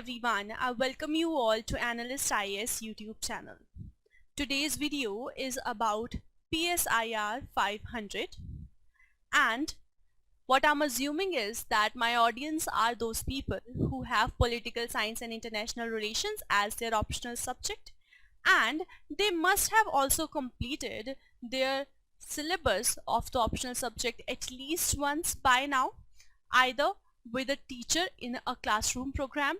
everyone, I welcome you all to Analyst Ias YouTube channel. Today's video is about Psir 500, and what I'm assuming is that my audience are those people who have political science and international relations as their optional subject, and they must have also completed their syllabus of the optional subject at least once by now, either with a teacher in a classroom program,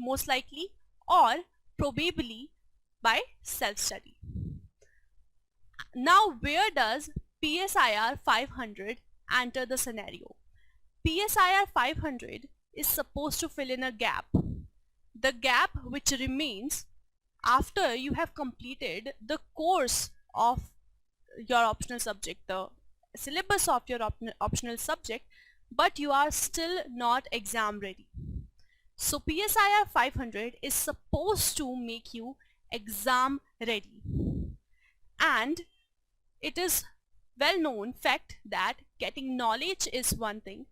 most likely, or probably by self-study. Now, where does Psir 500 enter the scenario? Psir 500 is supposed to fill in a gap. The gap which remains after you have completed the course of your optional subject, the syllabus of your optional subject, but you are still not exam ready. So Psir 500 is supposed to make you exam ready. And it is well known fact that getting knowledge is one thing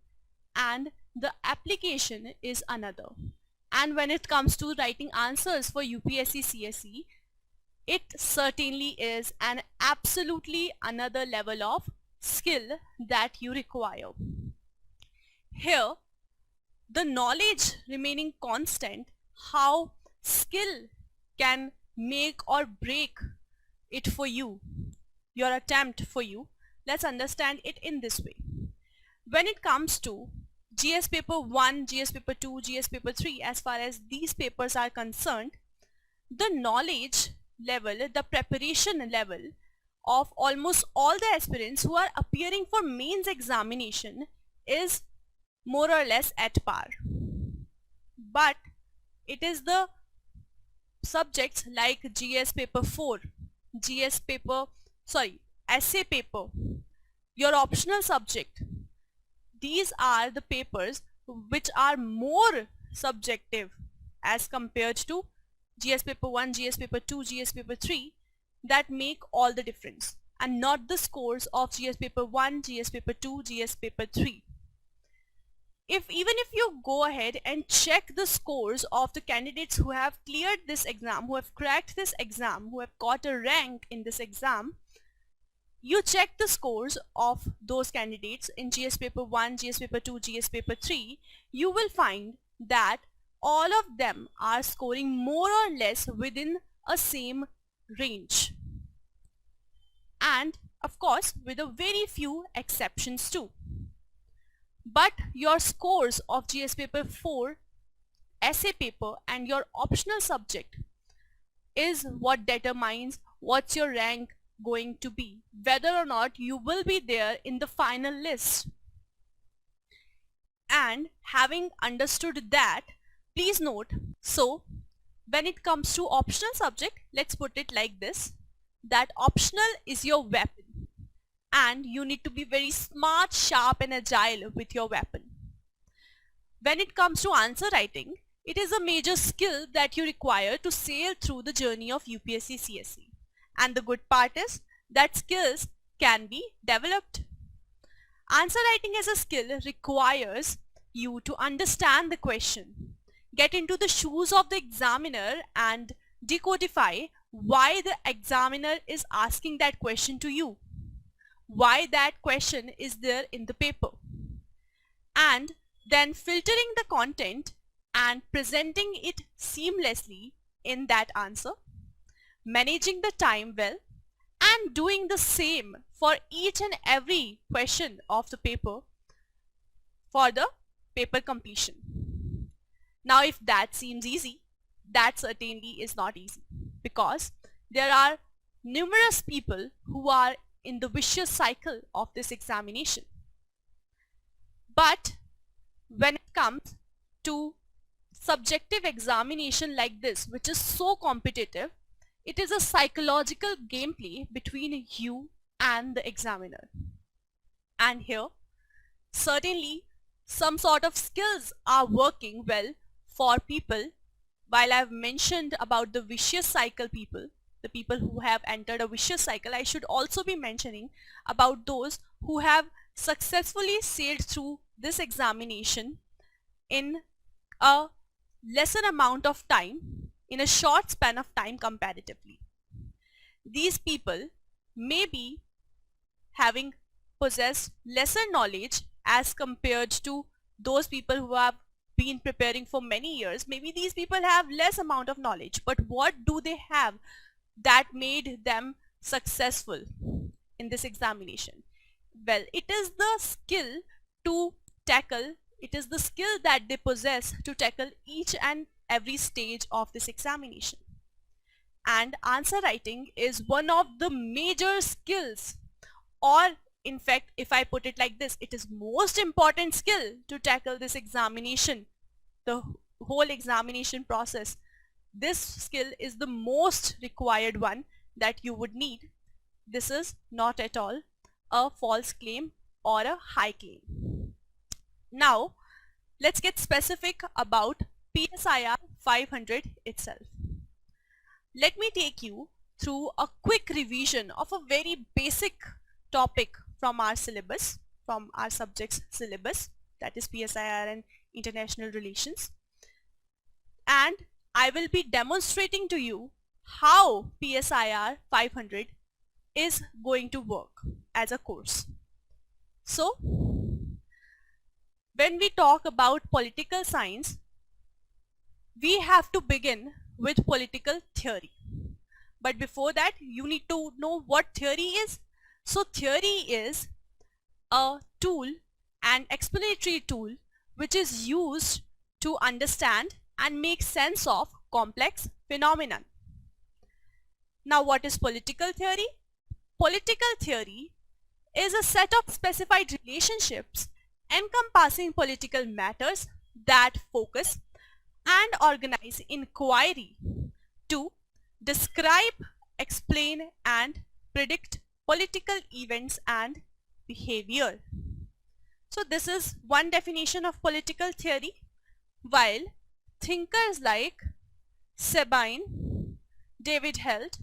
and the application is another. And when it comes to writing answers for UPSC CSE, it certainly is an absolutely another level of skill that you require. Here, the knowledge remaining constant, how skill can make or break it for you, your attempt for you. Let's understand it in this way. When it comes to GS paper 1, GS paper 2, GS paper 3, as far as these papers are concerned, the knowledge level, the preparation level of almost all the aspirants who are appearing for mains examination is more or less at par. But it is the subjects like GS paper 4, essay paper, your optional subject. These are the papers which are more subjective as compared to GS paper 1, GS paper 2, GS paper 3, that make all the difference, and not the scores of GS paper 1, GS paper 2, GS paper 3. Even if you go ahead and check the scores of the candidates who have cleared this exam, who have cracked this exam, who have got a rank in this exam, you check the scores of those candidates in GS paper 1, GS paper 2, GS paper 3, you will find that all of them are scoring more or less within a same range. And of course, with a very few exceptions too. But your scores of GS paper 4, essay paper and your optional subject is what determines what's your rank going to be, whether or not you will be there in the final list. And having understood that, please note, so when it comes to optional subject, let's put it like this, that optional is your weapon. And you need to be very smart, sharp and agile with your weapon. When it comes to answer writing, it is a major skill that you require to sail through the journey of UPSC CSE. And the good part is that skills can be developed. Answer writing as a skill requires you to understand the question, get into the shoes of the examiner and decodify why the examiner is asking that question to you, why that question is there in the paper, and then filtering the content and presenting it seamlessly in that answer, managing the time well, and doing the same for each and every question of the paper for the paper completion. Now, if that seems easy, that certainly is not easy, because there are numerous people who are in the vicious cycle of this examination. But when it comes to subjective examination like this, which is so competitive, it is a psychological gameplay between you and the examiner. And here, certainly some sort of skills are working well for people. While I've mentioned about the vicious cycle people, the people who have entered a vicious cycle, I should also be mentioning about those who have successfully sailed through this examination in a lesser amount of time in a short span of time comparatively. These people may be having possessed lesser knowledge as compared to those people who have been preparing for many years. Maybe these people have less amount of knowledge, but what do they have that made them successful in this examination? Well, it is the skill to tackle, it is the skill that they possess to tackle each and every stage of this examination. And answer writing is one of the major skills, or in fact, if I put it like this, it is most important skill to tackle this examination, the whole examination process. This skill is the most required one that you would need. This is not at all a false claim or a high claim. Now, let's get specific about PSIR 500 itself. Let me take you through a quick revision of a very basic topic from our syllabus, from our subject's syllabus, that is PSIR and International Relations. And I will be demonstrating to you how PSIR 500 is going to work as a course. So, when we talk about political science, we have to begin with political theory. But before that, you need to know what theory is. So theory is a tool, an explanatory tool, which is used to understand and make sense of complex phenomenon. Now, what is political theory? Political theory is a set of specified relationships encompassing political matters that focus and organize inquiry to describe, explain, and predict political events and behavior. So this is one definition of political theory, while thinkers like Sabine, David Held,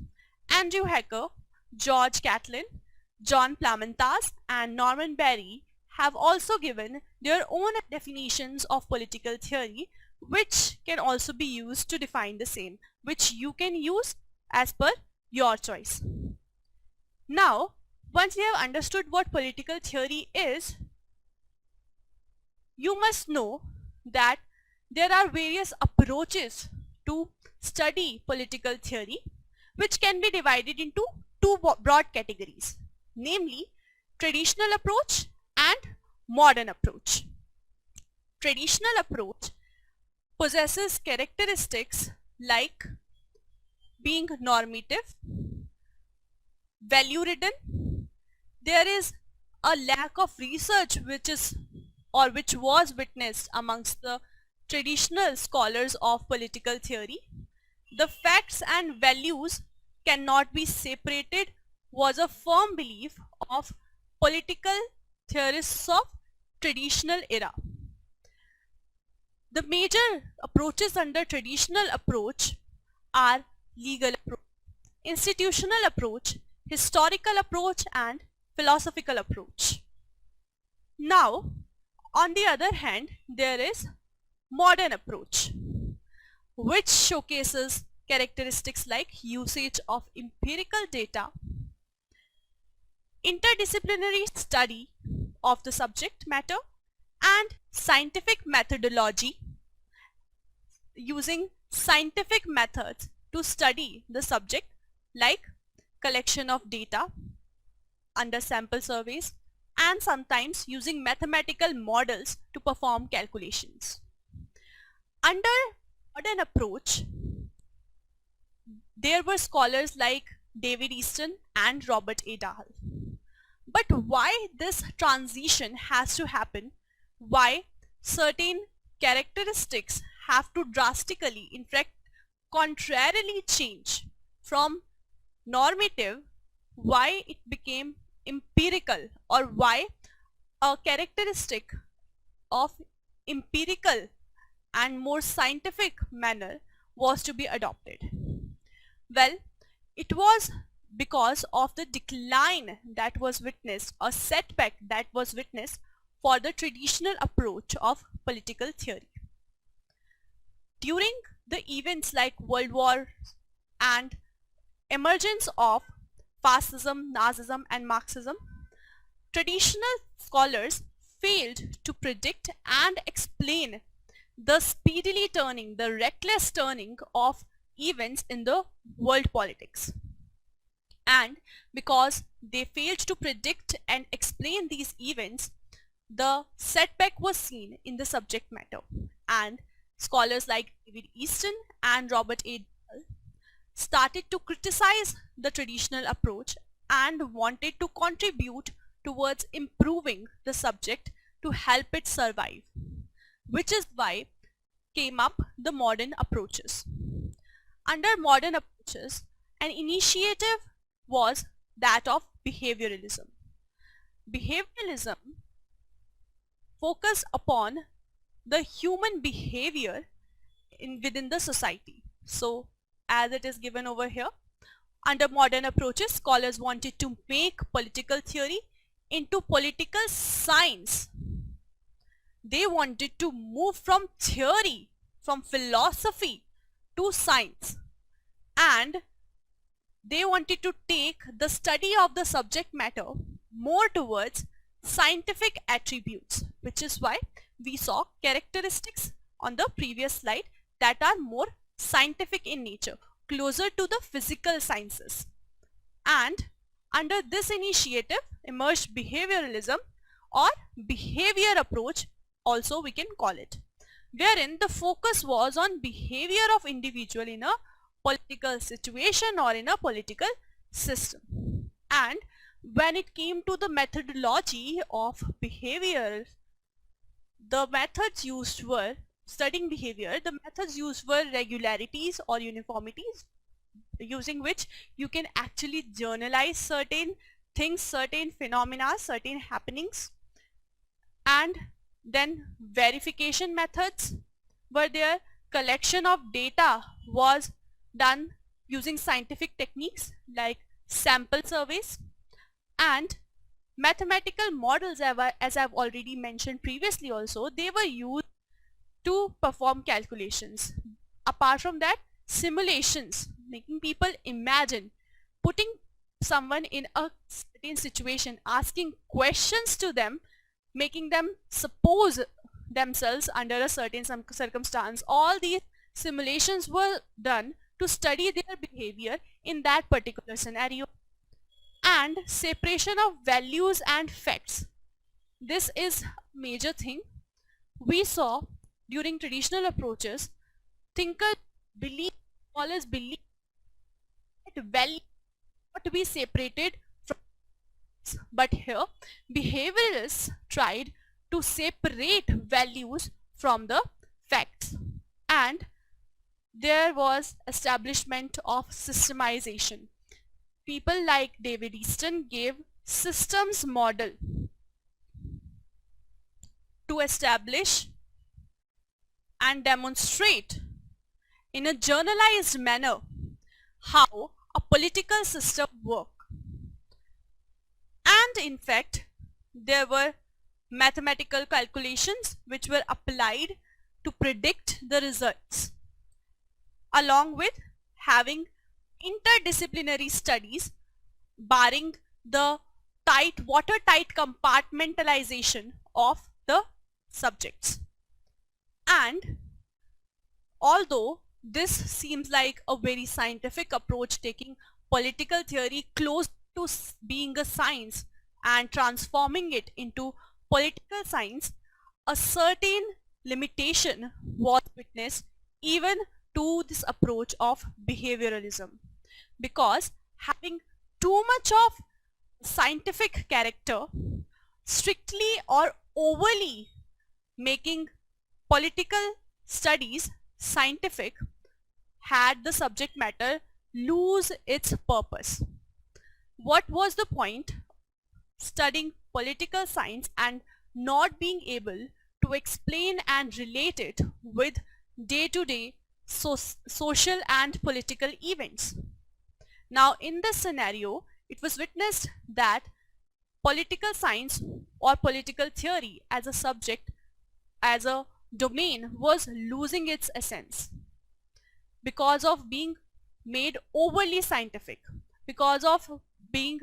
Andrew Hacker, George Catlin, John Plamentas, and Norman Berry have also given their own definitions of political theory, which can also be used to define the same, which you can use as per your choice. Now, once you have understood what political theory is, you must know that there are various approaches to study political theory, which can be divided into two broad categories, namely traditional approach and modern approach. Traditional approach possesses characteristics like being normative, value-ridden. There is a lack of research which was witnessed amongst the traditional scholars of political theory. The facts and values cannot be separated was a firm belief of political theorists of traditional era. The major approaches under traditional approach are legal approach, institutional approach, historical approach, and philosophical approach. Now, on the other hand, there is modern approach, which showcases characteristics like usage of empirical data, interdisciplinary study of the subject matter, and scientific methodology, using scientific methods to study the subject like collection of data under sample surveys, and sometimes using mathematical models to perform calculations. Under modern approach, there were scholars like David Easton and Robert A. Dahl. But why this transition has to happen, why certain characteristics have to drastically, in fact contrarily change from normative, why it became empirical, or why a characteristic of empirical and more scientific manner was to be adopted? Well, it was because of the decline that was witnessed, a setback that was witnessed for the traditional approach of political theory. During the events like World War and emergence of fascism, Nazism and Marxism, traditional scholars failed to predict and explain the speedily turning, the reckless turning of events in the world politics. And because they failed to predict and explain these events, the setback was seen in the subject matter. And scholars like David Easton and Robert A. Duvall started to criticize the traditional approach and wanted to contribute towards improving the subject to help it survive, which is why came up the modern approaches. Under modern approaches, an initiative was that of behavioralism. Behavioralism focused upon the human behavior within the society. So, as it is given over here, under modern approaches, scholars wanted to make political theory into political science. They wanted to move from theory, from philosophy to science, and they wanted to take the study of the subject matter more towards scientific attributes, which is why we saw characteristics on the previous slide that are more scientific in nature, closer to the physical sciences. And under this initiative emerged behavioralism, or behavior approach also we can call it, wherein the focus was on behavior of individual in a political situation or in a political system. And when it came to the methodology of behavior, the methods used were studying behavior, the methods used were regularities or uniformities, using which you can actually journalize certain things, certain phenomena, certain happenings. And then verification methods were there, collection of data was done using scientific techniques like sample surveys, and mathematical models, as I've already mentioned previously also, they were used to perform calculations. Apart from that, simulations, making people imagine, putting someone in a certain situation, asking questions to them, making them suppose themselves under a certain circumstance. All these simulations were done to study their behavior in that particular scenario. And separation of values and facts. This is a major thing. We saw during traditional approaches, thinkers believe, scholars believe that value ought to be separated from facts. But here, behaviorists tried to separate values from the facts. And there was establishment of systemization. People like David Easton gave systems model to establish and demonstrate in a generalized manner how a political system works. And in fact, there were mathematical calculations which were applied to predict the results, along with having interdisciplinary studies, barring the watertight compartmentalization of the subjects. And although this seems like a very scientific approach, taking political theory close to being a science and transforming it into political science, a certain limitation was witnessed even to this approach of behavioralism, because having too much of scientific character, strictly or overly making political studies scientific, had the subject matter lose its purpose. What was the point studying political science and not being able to explain and relate it with day-to-day social and political events? Now, in this scenario, it was witnessed that political science or political theory as a subject, as a domain was losing its essence because of being made overly scientific, because of being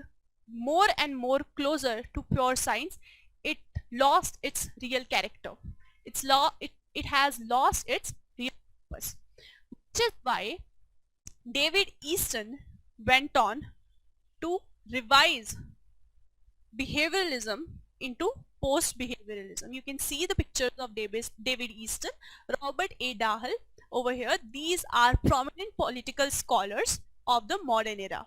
more and more closer to pure science. It lost its real character. It has lost its real purpose, which is why David Easton went on to revise behavioralism into post-behavioralism. You can see the pictures of David Easton, Robert A. Dahl over here. These are prominent political scholars of the modern era.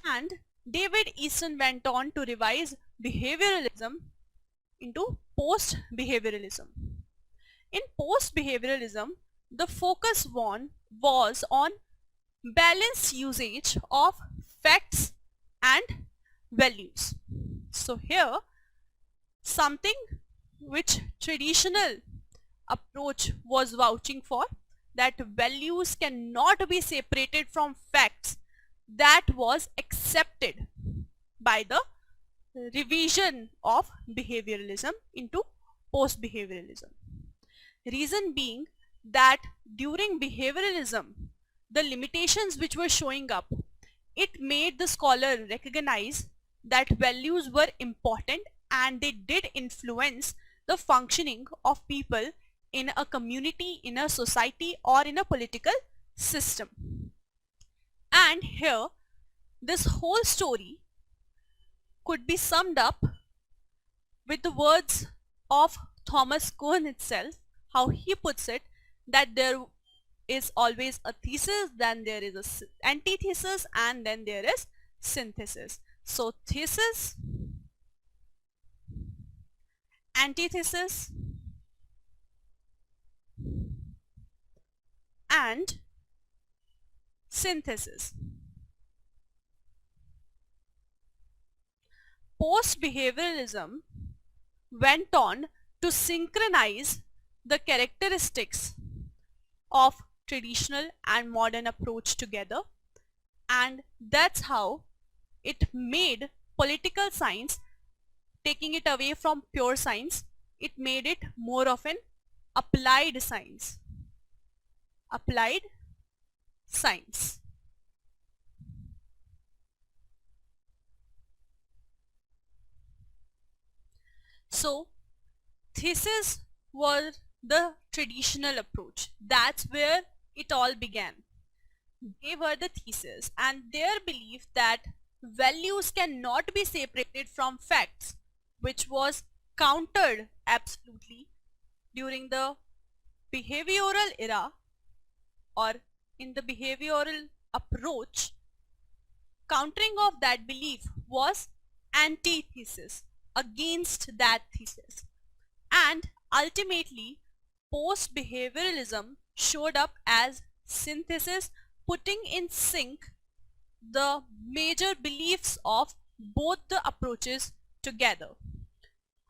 And David Easton went on to revise behavioralism into post-behavioralism. In post-behavioralism, the focus was on balanced usage of facts and values. So here, something which traditional approach was vouching for, that values cannot be separated from facts, that was accepted by the revision of behavioralism into post-behavioralism. Reason being that during behavioralism, the limitations which were showing up, it made the scholar recognize that values were important and they did influence the functioning of people in a community, in a society, or in a political system. And here, this whole story could be summed up with the words of Thomas Kuhn itself, how he puts it, that there is always a thesis, then there is an antithesis, and then there is synthesis. So thesis, antithesis, and synthesis. Post-behavioralism went on to synchronize the characteristics of traditional and modern approach together, and that's how it made political science, taking it away from pure science, it made it more of an applied science. Applied science. So thesis was the traditional approach. That's where it all began. They were the thesis, and their belief that values cannot be separated from facts, which was countered absolutely during the behavioral era, or in the behavioral approach. Countering of that belief was antithesis against that thesis, and ultimately post-behavioralism showed up as synthesis, putting in sync the major beliefs of both the approaches together,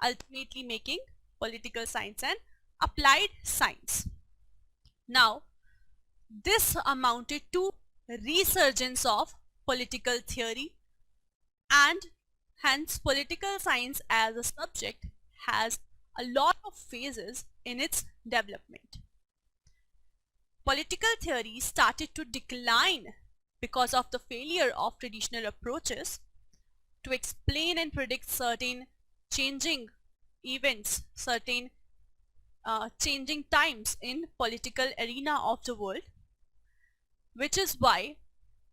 ultimately making political science and applied science. Now, this amounted to resurgence of political theory, and hence political science as a subject has a lot of phases in its development. Political theory started to decline because of the failure of traditional approaches to explain and predict certain changing events, certain changing times in political arena of the world, which is why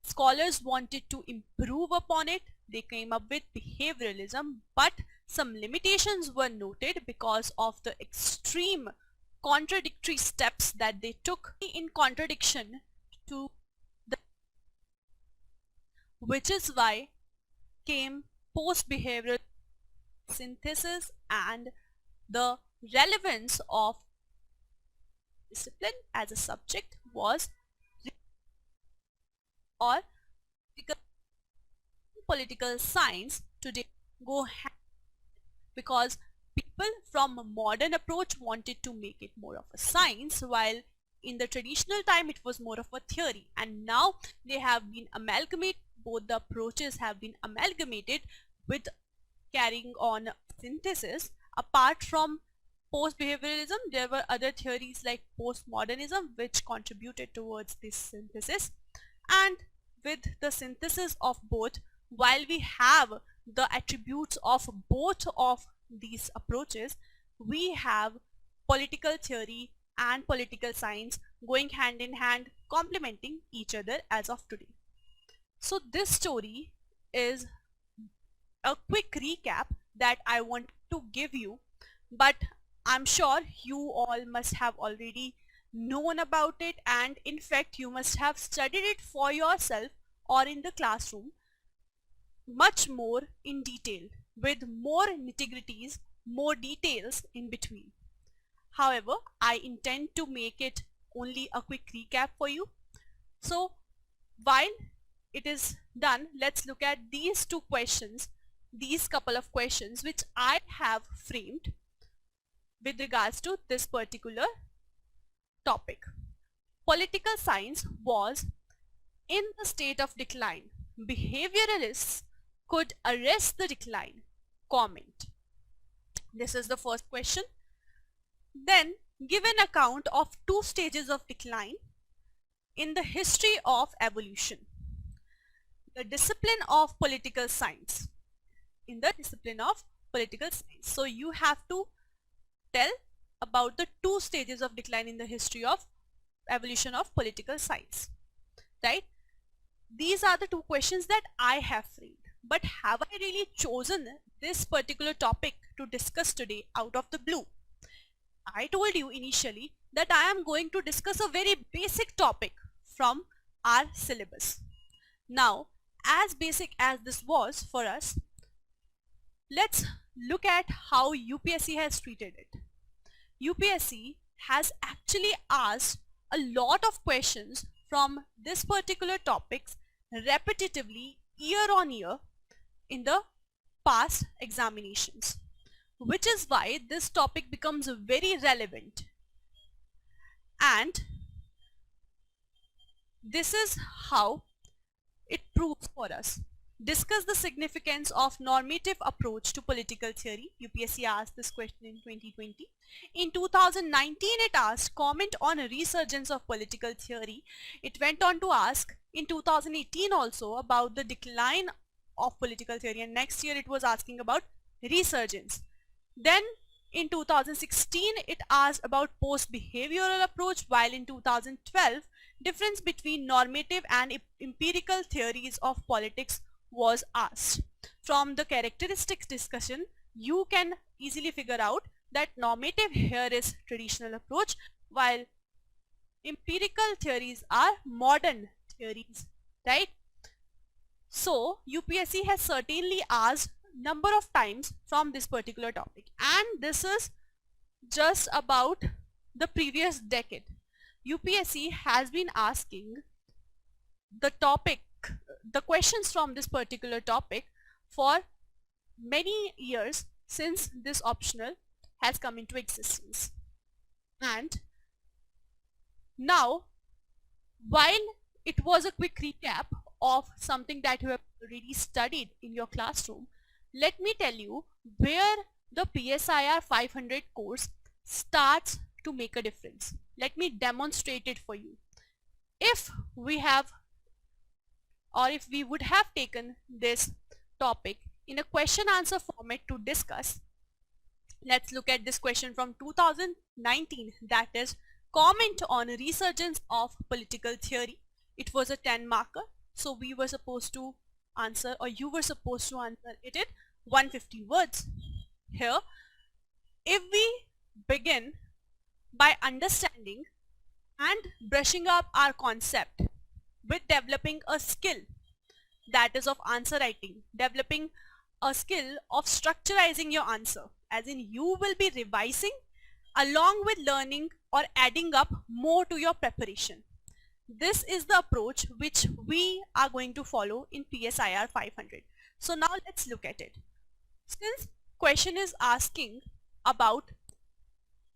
scholars wanted to improve upon it. They came up with behavioralism, but some limitations were noted because of the extreme contradictory steps that they took in contradiction to the, which is why came post-behavioral synthesis, and the relevance of discipline as a subject was, or political science today go hand, because people from a modern approach wanted to make it more of a science, while in the traditional time it was more of a theory, and now they have been amalgamated, both the approaches have been amalgamated with carrying on synthesis. Apart from post-behavioralism, there were other theories like postmodernism which contributed towards this synthesis. And with the synthesis of both, while we have the attributes of both of these approaches, we have political theory and political science going hand in hand, complementing each other as of today. So this story is a quick recap that I want to give you, but I'm sure you all must have already known about it, and in fact you must have studied it for yourself or in the classroom much more in detail with more nitty-gritties, more details in between. However, I intend to make it only a quick recap for you. So while it is done, let's look at these two questions, these couple of questions which I have framed with regards to this particular topic. Political science was in the state of decline. Behavioralists could arrest the decline. Comment. This is the first question. Then give an account of two stages of decline in the history of evolution. The discipline of political science. In the discipline of political science. So you have to tell about the two stages of decline in the history of evolution of political science. Right? These are the two questions that I have framed. But have I really chosen this particular topic to discuss today out of the blue? I told you initially that I am going to discuss a very basic topic from our syllabus. Now, as basic as this was for us, let's look at how UPSC has treated it. UPSC has actually asked a lot of questions from this particular topics repetitively year on year in the past examinations, which is why this topic becomes very relevant. And this is how it proves for us. Discuss the significance of normative approach to political theory. UPSC asked this question in 2020. In 2019 it asked comment on a resurgence of political theory. It went on to ask in 2018 also about the decline of political theory, and next year it was asking about resurgence. Then in 2016 it asked about post-behavioral approach, while in 2012 difference between normative and empirical theories of politics was asked. From the characteristics discussion, you can easily figure out that normative here is traditional approach, while empirical theories are modern theories, right? So UPSC has certainly asked number of times from this particular topic, and this is just about the previous decade. UPSC has been asking the questions from this particular topic for many years since this optional has come into existence. And now, while it was a quick recap of something that you have already studied in your classroom, let me tell you where the PSIR 500 course starts to make a difference. Let me demonstrate it for you. If we would have taken this topic in a question answer format to discuss, let's look at this question from 2019, that is comment on resurgence of political theory. It was a 10 marker, so we were supposed to answer, or you were supposed to answer it in 150 words. Here, if we begin by understanding and brushing up our concept with developing a skill, that is of answer writing, developing a skill of structurizing your answer, as in you will be revising along with learning or adding up more to your preparation. This is the approach which we are going to follow in PSIR 500. So now let's look at it. Since question is asking about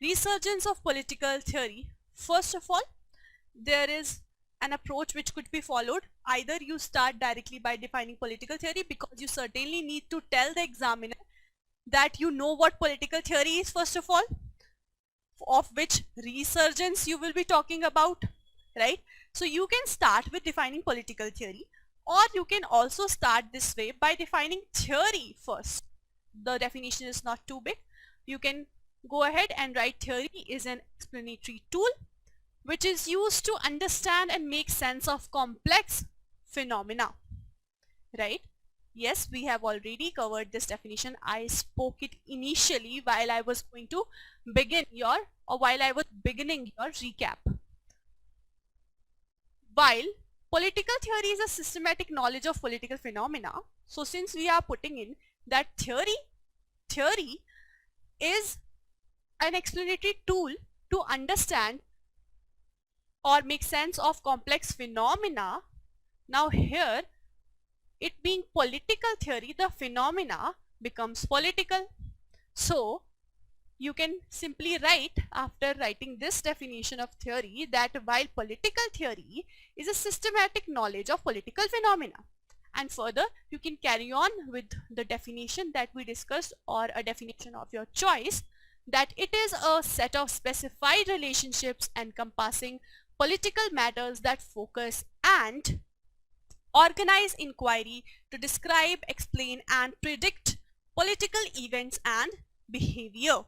resurgence of political theory, first of all, there is an approach which could be followed. Either you start directly by defining political theory, because you certainly need to tell the examiner that you know what political theory is first of all. of which resurgence you will be talking about, right? So you can start with defining political theory, or you can also start this way by defining theory first. The definition is not too big. You can go ahead and write theory is an explanatory tool which is used to understand and make sense of complex phenomena, right? Yes, we have already covered this definition. I spoke it initially while I was going to begin your, or while I was beginning your recap. While political theory is a systematic knowledge of political phenomena, so since we are putting in that theory is an explanatory tool to understand or make sense of complex phenomena. Now here, it being political theory, the phenomena becomes political. So you can simply write, after writing this definition of theory, that while political theory is a systematic knowledge of political phenomena, and further you can carry on with the definition that we discussed, or a definition of your choice, that it is a set of specified relationships encompassing political matters that focus and organize inquiry to describe, explain and predict political events and behavior.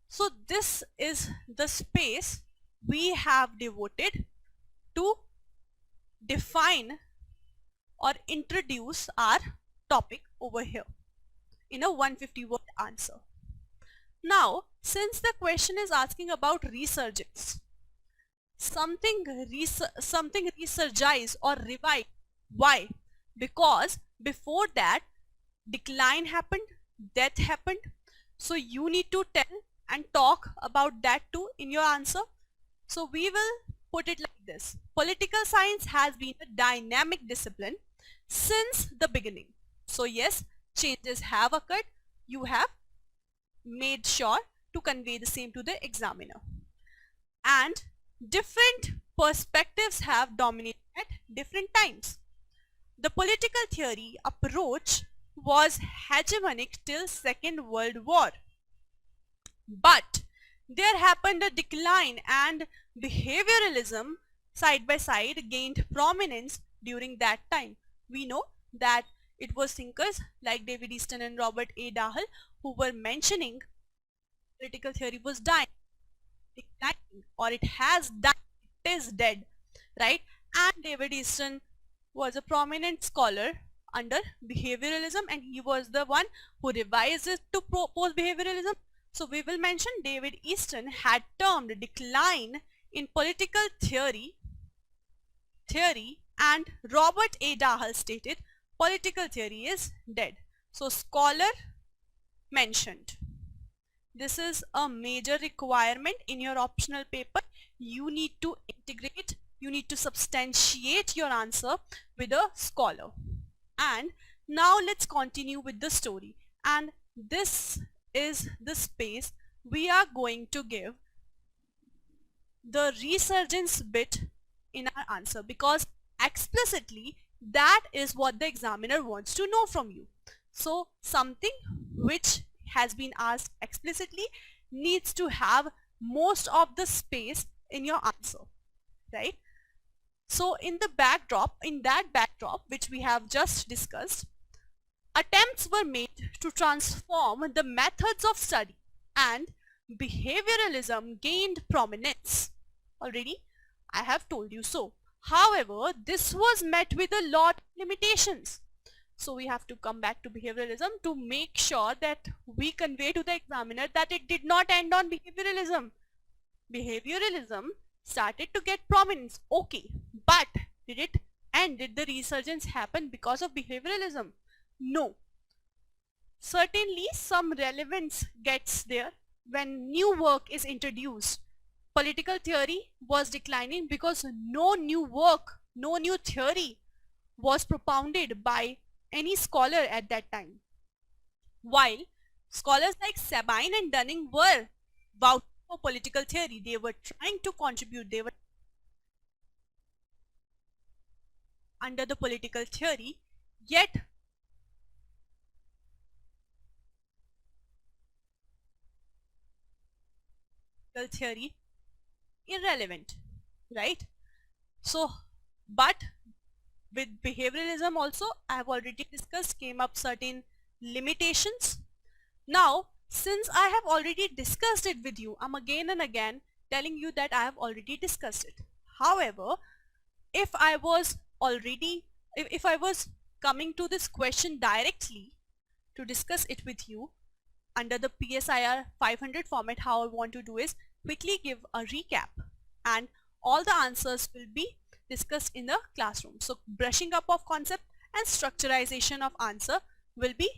So this is the space we have devoted to define or introduce our topic over here in a 150 word answer. Now, since the question is asking about resurgence, something resurgize or revive. Why? Because before that, decline happened, death happened. So you need to tell and talk about that too in your answer. So we will put it like this. Political science has been a dynamic discipline since the beginning. So yes, changes have occurred. You have made sure to convey the same to the examiner. And different perspectives have dominated at different times. The political theory approach was hegemonic till Second World War. But there happened a decline, and behavioralism side by side gained prominence during that time. We know that it was thinkers like David Easton and Robert A. Dahl who were mentioning political theory was dying, declining, or it has died, it is dead, right? And David Easton was a prominent scholar under behavioralism, and he was the one who revised it to post-behavioralism. So we will mention David Easton had termed decline in political theory, and Robert A. Dahl stated political theory is dead. So scholar mentioned. This is a major requirement in your optional paper. You need to integrate, you need to substantiate your answer with a scholar. And now let's continue with the story. And this is the space we are going to give the resurgence bit in our answer, because explicitly that is what the examiner wants to know from you. So something which has been asked explicitly needs to have most of the space in your answer, right? So in that backdrop which we have just discussed, attempts were made to transform the methods of study, and behavioralism gained prominence. Already I have told you so. However, this was met with a lot of limitations. So we have to come back to behavioralism to make sure that we convey to the examiner that it did not end on behavioralism. Behavioralism started to get prominence, okay, but did it end? Did the resurgence happen because of behavioralism? No. Certainly some relevance gets there when new work is introduced. Political theory was declining because no new work, no new theory was propounded by any scholar at that time. While scholars like Sabine and Dunning were vouching for political theory, they were trying to contribute, they were under the political theory, yet political theory irrelevant, right? So, but with behavioralism also, I have already discussed, came up certain limitations. Now, since I have already discussed it with you, I'm again and again telling you that I have already discussed it. However, if I was already, if I was coming to this question directly to discuss it with you under the PSIR 500 format, how I want to do is quickly give a recap and all the answers will be discussed in the classroom. So brushing up of concept and structurization of answer will be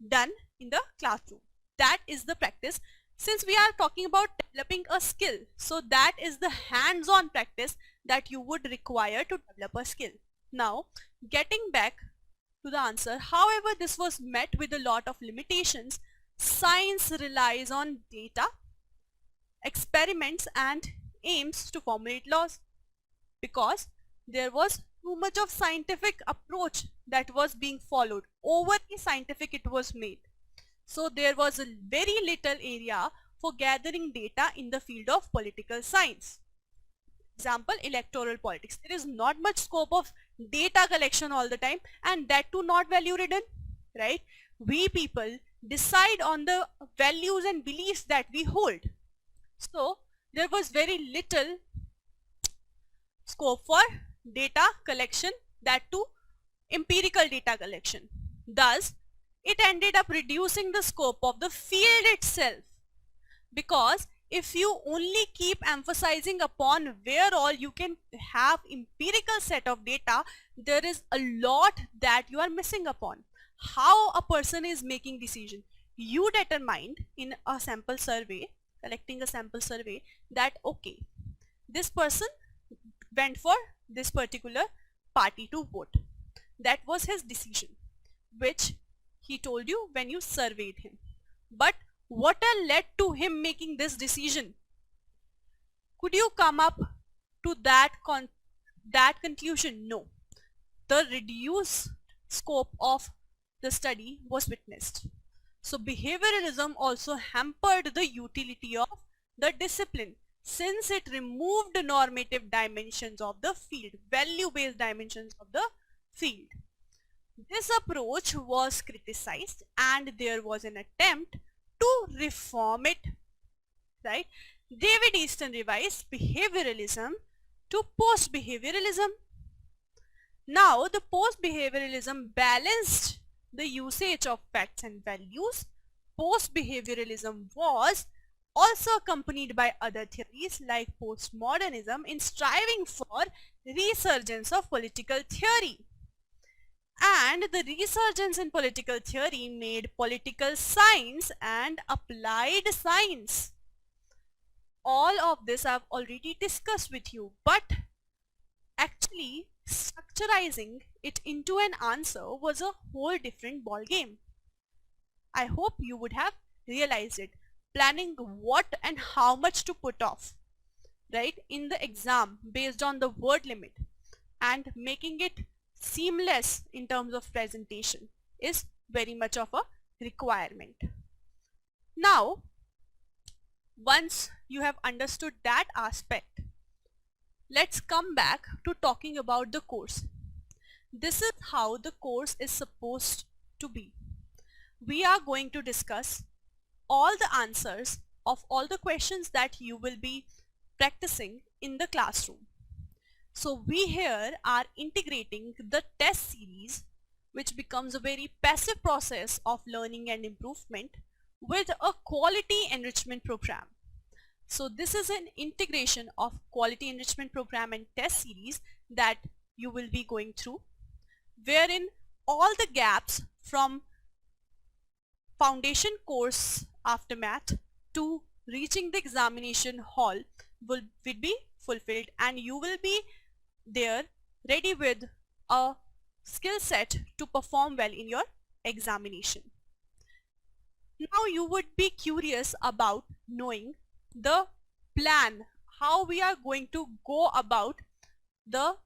done in the classroom. That is the practice. Since we are talking about developing a skill, so that is the hands-on practice that you would require to develop a skill. Now, getting back to the answer, however, this was met with a lot of limitations. Science relies on data, experiments and aims to formulate laws because there was too much of scientific approach that was being followed. Overly scientific it was made. So there was a very little area for gathering data in the field of political science. Example, electoral politics. There is not much scope of data collection all the time, and that too not value ridden, right? We people decide on the values and beliefs that we hold. So there was very little scope for data collection, that too empirical data collection. Thus, it ended up reducing the scope of the field itself, because if you only keep emphasizing upon where all you can have empirical set of data, there is a lot that you are missing upon. How a person is making decision, you determined in a sample survey, collecting a sample survey, that okay, this person went for this particular party to vote. That was his decision, which he told you when you surveyed him. But what led to him making this decision? Could you come up to that conclusion? No. The reduced scope of the study was witnessed. So behavioralism also hampered the utility of the discipline, since it removed the normative dimensions of the field, value-based dimensions of the field. This approach was criticized and there was an attempt to reform it, right? David Easton revised behavioralism to post-behavioralism. Now, the post-behavioralism balanced the usage of facts and values. Post-behavioralism was also accompanied by other theories like postmodernism in striving for resurgence of political theory. And the resurgence in political theory made political science and applied science. All of this I've already discussed with you, but actually structurizing it into an answer was a whole different ball game. I hope you would have realized it. Planning what and how much to put off, right, in the exam based on the word limit and making it seamless in terms of presentation is very much of a requirement. Now, once you have understood that aspect, let's come back to talking about the course. This is how the course is supposed to be. We are going to discuss all the answers of all the questions that you will be practicing in the classroom. So we here are integrating the test series, which becomes a very passive process of learning and improvement, with a quality enrichment program. So this is an integration of quality enrichment program and test series that you will be going through, wherein all the gaps from foundation course after math to reaching the examination hall will be fulfilled, and you will be there ready with a skill set to perform well in your examination. Now you would be curious about knowing the plan, how we are going to go about the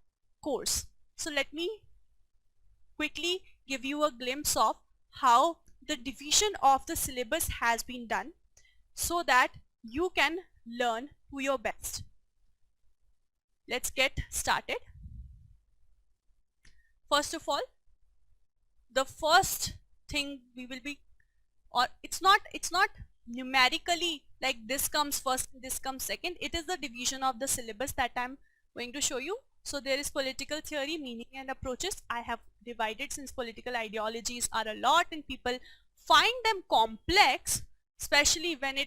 course. So let me quickly give you a glimpse of how the division of the syllabus has been done, so that you can learn to your best. Let's get started. First of all, the first thing we will be, or it's not numerically like this comes first, this comes second. It is the division of the syllabus that I'm going to show you. So there is political theory, meaning and approaches. I have divided since political ideologies are a lot and people find them complex, especially when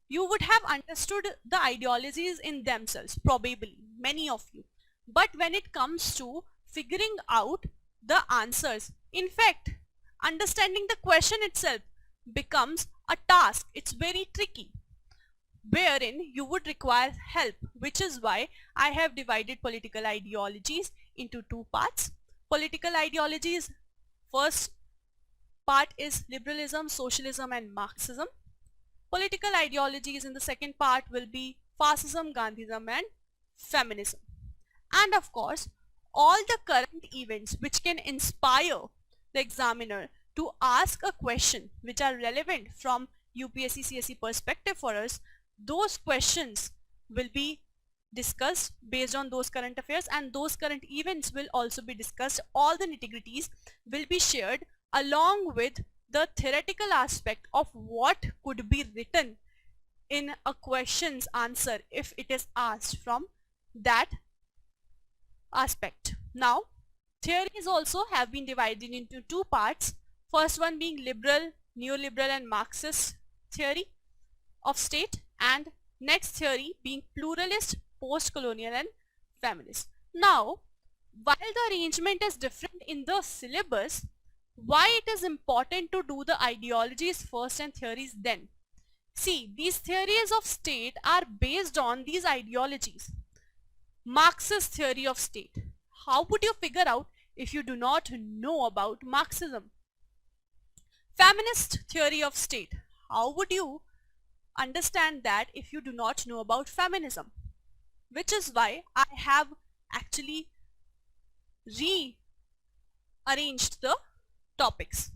you would have understood the ideologies in themselves, probably many of you, but when it comes to figuring out the answers, in fact understanding the question itself becomes a task. It's very tricky, wherein you would require help, which is why I have divided political ideologies into two parts. Political ideologies, first part is liberalism, socialism and Marxism. Political ideologies in the second part will be fascism, Gandhism and feminism. And of course, all the current events which can inspire the examiner to ask a question which are relevant from UPSC CSE perspective for us, those questions will be discussed based on those current affairs, and those current events will also be discussed. All the nitty-gritties will be shared along with the theoretical aspect of what could be written in a question's answer if it is asked from that aspect. Now, theories also have been divided into two parts. First one being liberal, neoliberal and Marxist theory of state, and next theory being pluralist, post-colonial and feminist. Now, while the arrangement is different in the syllabus, why it is important to do the ideologies first and theories then? See, these theories of state are based on these ideologies. Marxist theory of state. How would you figure out if you do not know about Marxism? Feminist theory of state. How would you understand that if you do not know about feminism? Which is why I have actually rearranged the topics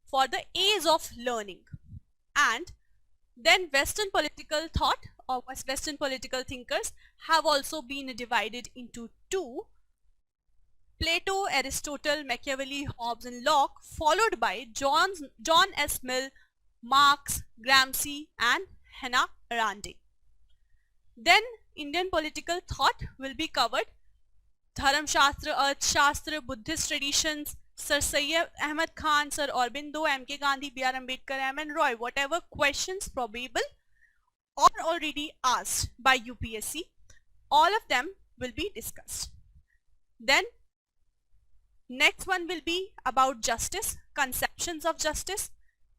for the A's of learning. And then Western political thought or Western political thinkers have also been divided into two: Plato, Aristotle, Machiavelli, Hobbes and Locke, followed by John S. Mill, Marx, Gramsci and Hannah Arendt. Then Indian political thought will be covered: Dharam Shastra, Arth Shastra, Buddhist traditions, Sir Syed Ahmad Khan, Sir Aurobindo, M.K. Gandhi, B.R. Ambedkar, M.N. Roy. Whatever questions probable or already asked by UPSC, all of them will be discussed. Then next one will be about justice, conceptions of justice,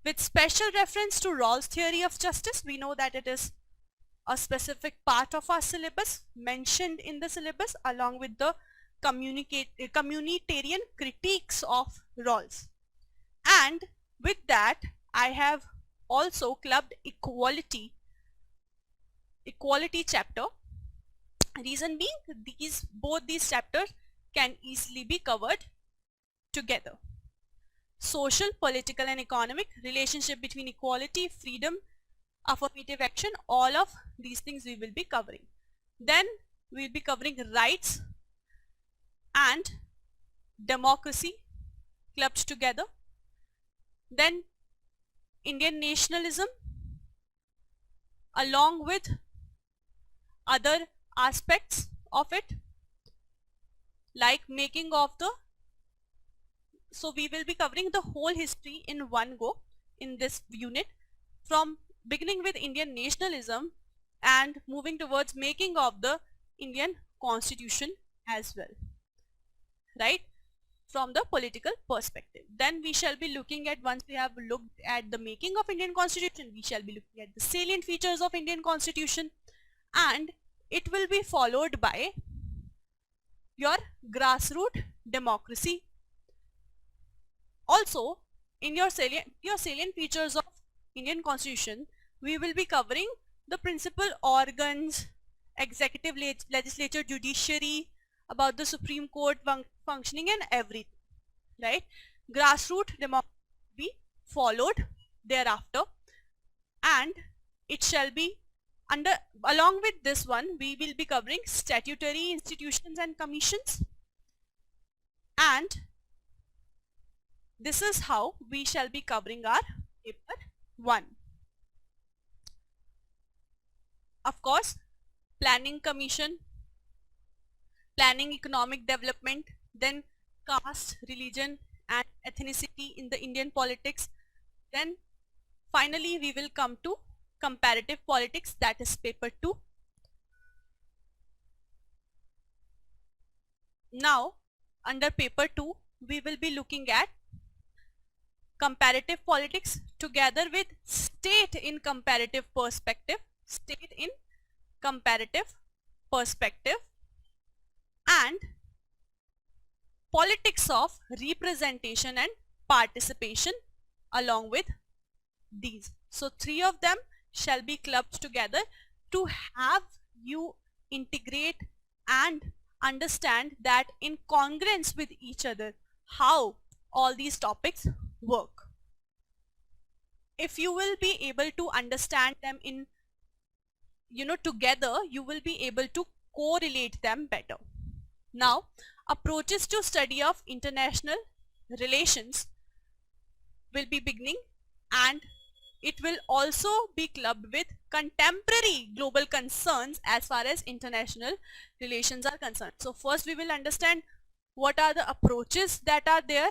with special reference to Rawls' theory of justice. We know that it is a specific part of our syllabus, mentioned in the syllabus, along with the communitarian critiques of Rawls. And with that, I have also clubbed equality chapter. Reason being, both these chapters can easily be covered together. Social, political and economic, relationship between equality, freedom, affirmative action, all of these things we will be covering. Then we will be covering rights and democracy clubbed together. Then Indian nationalism along with other aspects of it, like making of the, so we will be covering the whole history in one go in this unit, from beginning with Indian nationalism and moving towards making of the Indian Constitution as well, right, from the political perspective. Then we shall be looking at, once we have looked at the making of Indian Constitution, we shall be looking at the salient features of Indian Constitution, and it will be followed by your grassroots democracy. Also, in your salient features of Indian Constitution, we will be covering the principal organs, executive, legislature, judiciary, about the Supreme Court functioning and everything, right? Grassroots democracy will be followed thereafter, and it shall be along with this one, we will be covering statutory institutions and commissions, and this is how we shall be covering our paper 1. Of course, planning commission, planning economic development, then caste, religion and ethnicity in the Indian politics, then finally we will come to comparative politics, that is paper 2. Now under paper 2 we will be looking at comparative politics together with state in comparative perspective, and politics of representation and participation along with these. So 3 of them shall be clubbed together to have you integrate and understand that in congruence with each other how all these topics work. If you will be able to understand them in together, you will be able to correlate them better. Now, approaches to study of international relations will be beginning, and it will also be clubbed with contemporary global concerns as far as international relations are concerned. So first we will understand what are the approaches that are there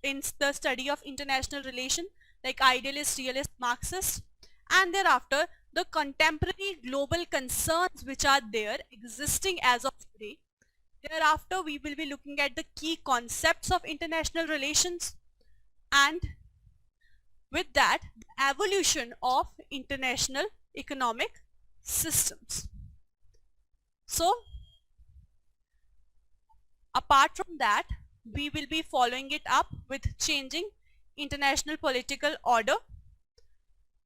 in the study of international relation, like idealist, realist, Marxist, and thereafter the contemporary global concerns which are there existing as of today. Thereafter we will be looking at the key concepts of international relations, and with that the evolution of international economic systems. So apart from that, we will be following it up with changing international political order,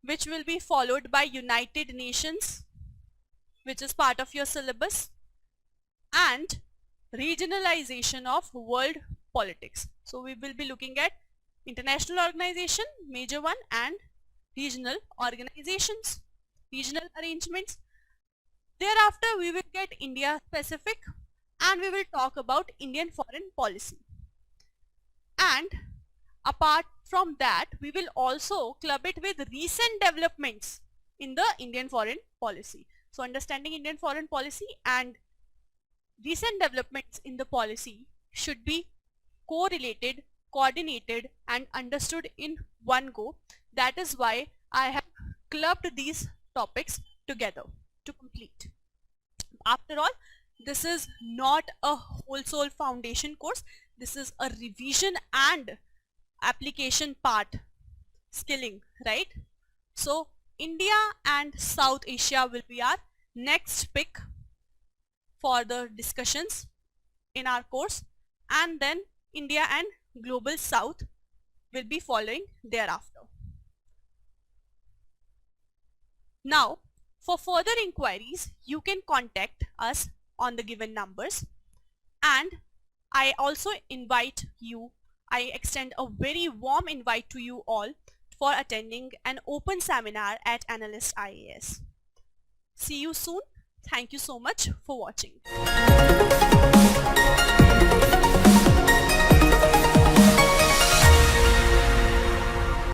which will be followed by United Nations, which is part of your syllabus, and regionalization of world politics. So we will be looking at international organization, major one, and regional organizations, regional arrangements. Thereafter we will get India specific, and we will talk about Indian foreign policy. And apart from that, we will also club it with recent developments in the Indian foreign policy. So understanding Indian foreign policy and recent developments in the policy should be correlated, coordinated and understood in one go. That is why I have clubbed these topics together to complete. After all, this is not a wholesale foundation course. This is a revision and application part skilling, right? So India and South Asia will be our next pick for the discussions in our course, and then India and Global South will be following thereafter. Now, for further inquiries, you can contact us on the given numbers, and I also invite you, I extend a very warm invite to you all for attending an open seminar at Analyst Ias. See you soon. Thank you so much for watching.